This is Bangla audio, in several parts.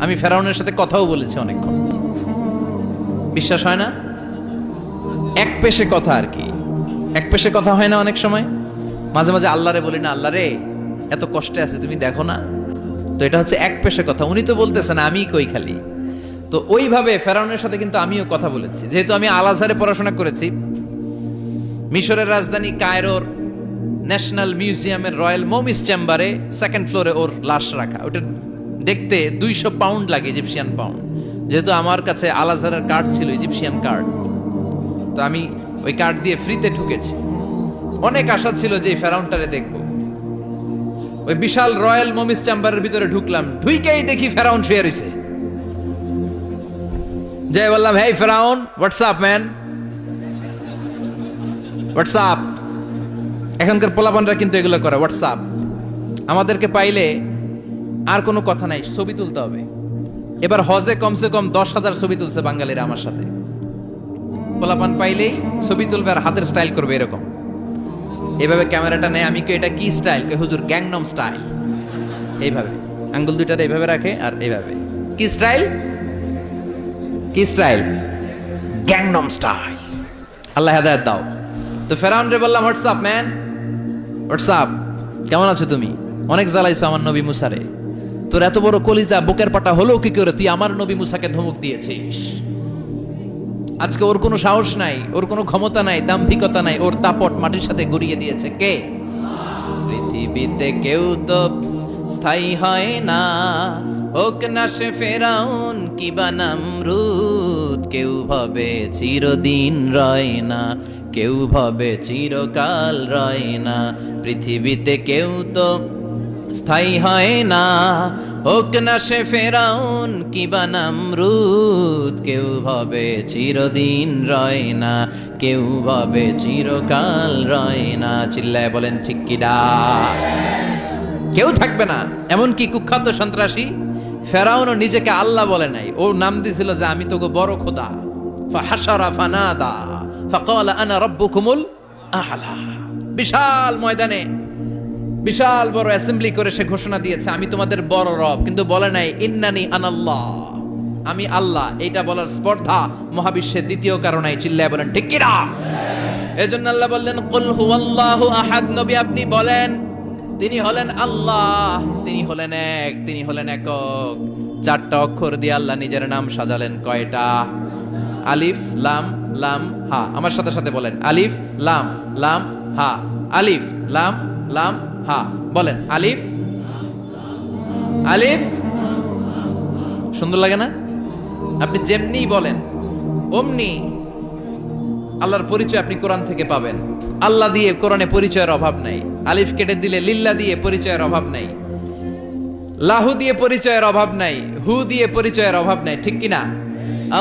আমি ফেরাউনের সাথে কথাও বলেছি অনেকক্ষণ। বিশ্বাস হয় না? এক পেশে কথা আর কি, এক পেশে কথা হয় না অনেক সময়। মাঝে মাঝে আল্লাহরে বলি না, আল্লাহ রে এত কষ্টে আছে তুমি দেখো না। তো এটা হচ্ছে এক পেশে কথা, উনি তো বলতেছেন আমি কই খালি। তো ওইভাবে ফেরাউনের সাথে কিন্তু আমিও কথা বলেছি, যেহেতু আমি আল আজহারে পড়াশোনা করেছি। মিশরের রাজধানী কায়রোর ন্যাশনাল মিউজিয়ামের রয়্যাল মমিস চেম্বারে সেকেন্ড ফ্লোরে ওর লাশ রাখা। ওটা দেখতে 200 পাউন্ড লাগে, ইজিপশিয়ান পাউন্ড। যেহেতু আমার কাছে আল আজহারের কার্ড ছিল, ইজিপশিয়ান কার্ড, তো আমি ওই কার্ড দিয়ে ফ্রিতে ঢুকেছি। অনেক আশা ছিল যে এই ফেরাউনটারে দেখবো। ওই বিশাল রয়্যাল মমিস চেম্বারের ভিতরে ঢুকলাম, ঢুইকেই দেখি ফেরাউন শুয়ে রয়েছে। যাই বললাম, হেই ফেরাউন, হোয়াটসঅ্যাপ ম্যান, হোয়াটসঅ্যাপ। এখনকার পোলাপানরা কিন্তু এগুলো করে, হোয়াটসঅ্যাপ। আমাদেরকে পাইলে আর কোনো কথা নাই, ছবি তুলতে হবে। এবার হজে কমসে কম 10,000 ছবি তুলছে বাঙালিরা আমার সাথে। পোলাপান পাইলেই ছবি তুলবে আর হাতের স্টাইল করবে এরকম, এইভাবে ক্যামেরাটা নেয়। আমি এটা কি স্টাইল? হুজুর গ্যাংনম স্টাইল। এইভাবে আঙ্গুল দুইটা এইভাবে রাখে আর এইভাবে। কি স্টাইল? কি স্টাইল? Gangnam style. আল্লাহ হেদায়েত দাও। তো ফেরাউন রে বললাম, হোয়াটসঅ্যাপ ম্যান, হোয়াটসঅ্যাপ, কেমন আছো তুমি? অনেক জ্বালাইছো আমার নবী মুসারে, তোর এত বড় কলিজা বুকের পাটা হলো কি করে তুই আমার নবী মুসাকে ধমক দিয়েছিস? আজকে ওর কোনো সাহস নাই, ওর কোনো ক্ষমতা নাই, দাম্ভিকতা নাই, ওর দাপট মাটির সাথে গড়িয়ে দিয়েছে কে? পৃথিবীতে কেউ তো স্থায়ী হয় না, হোক না সে ফেরাউন কিবা নামরুদ। কেউ ভাবে চিরদিন রয় না, কেউ ভাবে চিরকাল রয় না। পৃথিবীতে কেউ তো স্থায়ী হয় না, হোক না সে ফেরাউন কিবা নামরুদ। কেউ ভাবে চিরদিন রয় না, কেউ ভাবে চিরকাল রয় না। চিল্লায় বলেন ঠিক কিনা? কেউ থাকবে না, এমনকি কুখ্যাত সন্ত্রাসী ফেরাউনও নিজেকে আল্লাহ বলে নাই। ও নাম দিছিল যে আমি তোকে বড় খোদা। ফাহাশারা ফানাদা ফাকালা আনা রাব্বুকুমুল আ'লা। বিশাল ময়দানে বিশাল বড় অ্যাসেম্বলি করে সে ঘোষণা দিয়েছে আমি তোমাদের বড় রব, কিন্তু বলে নাই ইন্নানি আনাল্লাহ, আমি আল্লাহ। এইটা বলার স্পর্ধা মহাবিশ্বের দ্বিতীয় কারণে। চিল্লায় বলেন ঠিক কি না? এজন্য আল্লাহ বললেন কুল হুয়াল্লাহু আহাদ। নবী আপনি বলেন তিনি হলেন আল্লাহ, তিনি হলেন এক, তিনি হলেন একক। 4টা অক্ষর দিয়ে আল্লাহ নিজের নাম সাজালেন। কয়টা? আলিফ লাম লাম হা। আমার সাথে সাথে বলেন আলিফ লাম লাম হা, আলিফ লাম লাম হা। বলেন আলিফ আলিফ। সুন্দর লাগে না? আপনি যেমনি বলেন অমনি আল্লাহর পরিচয় আপনি কোরআন থেকে পাবেন। আল্লাহ দিয়ে কোরআনে পরিচয়ের অভাব নাই। আলিফ কেটে দিলে লিল্লাহ দিয়ে পরিচয়ের অভাব নাই, লাহু দিয়ে পরিচয়ের অভাব নাই, হু দিয়ে পরিচয়ের অভাব নাই। ঠিক কিনা?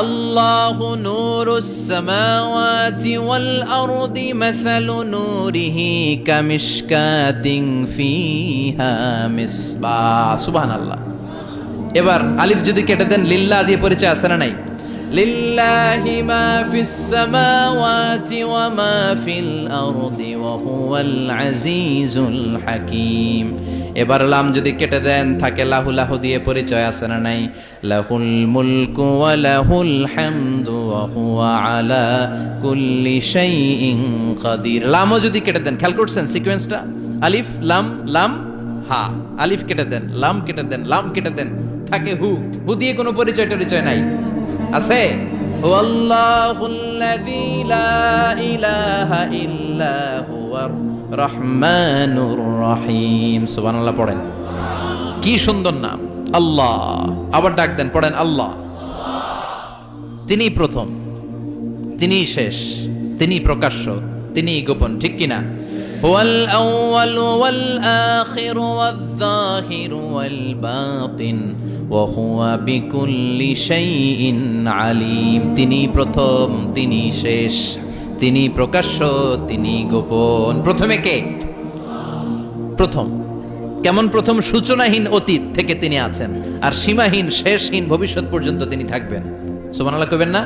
আল্লাহু নূরুস সামাওয়াতি ওয়াল আরদি মাসালু নূরিহি কামিশকাতিন ফিহা মিসবাহ। সুবহানাল্লাহ। এবার আলিফ যদি কেটে দেন লিল্লাহ দিয়ে পরিচয় আছে না নাই? লিল্লাহি মা ফিস সামাওয়াতি ওয়া মা ফিল আরদি ওয়া হুয়াল আজিজুল হাকীম। এবার লাম যদি কেটে দেন থাকে লাহু, লাহু দিয়ে পরিচয় আছে না নাই? লাহুল মুলকু ওয়া লাহুল হামদু ওয়া হুয়া আলা কুল্লি শাইইন কাদির। লামও যদি কেটে দেন, খেয়াল করছেন সিকোয়েন্সটা? আলিফ লাম লাম হা, আলিফ কেটে দেন, লাম কেটে দেন, লাম কেটে দেন, থাকে হু। হু দিয়ে কোনো পরিচয় টরিচয় নাই। আছে হুয়াল্লাহুল্লাযী লা ইলাহা ইল্লা হুয়ার রহমানুর রহিম। সুবহানাল্লাহ পড়েন। কি সুন্দর নাম আল্লাহ। আবার ডাক দেন, পড়েন আল্লাহ। তিনি প্রথম, তিনি শেষ, তিনি প্রকাশ্য, তিনি গোপন। ঠিক কিনা? হুয়াল আউয়ালু ওয়াল আখিরু ওয়াল যাহিরু ওয়াল বাতিন ওয়া হুয়া বিকুল্লি শাইইন আলিম। তিনি প্রথম, তিনি শেষ, তিনি প্রকাশ্য, তিনি গোপন। প্রথমে কে? প্রথম। কেমন প্রথম? সূচনাহীন অতীত থেকে তিনি আছেন, আর সীমাহীন শেষহীন ভবিষ্যৎ পর্যন্ত তিনি থাকবেন। সুবহানাল্লাহ কইবেন না?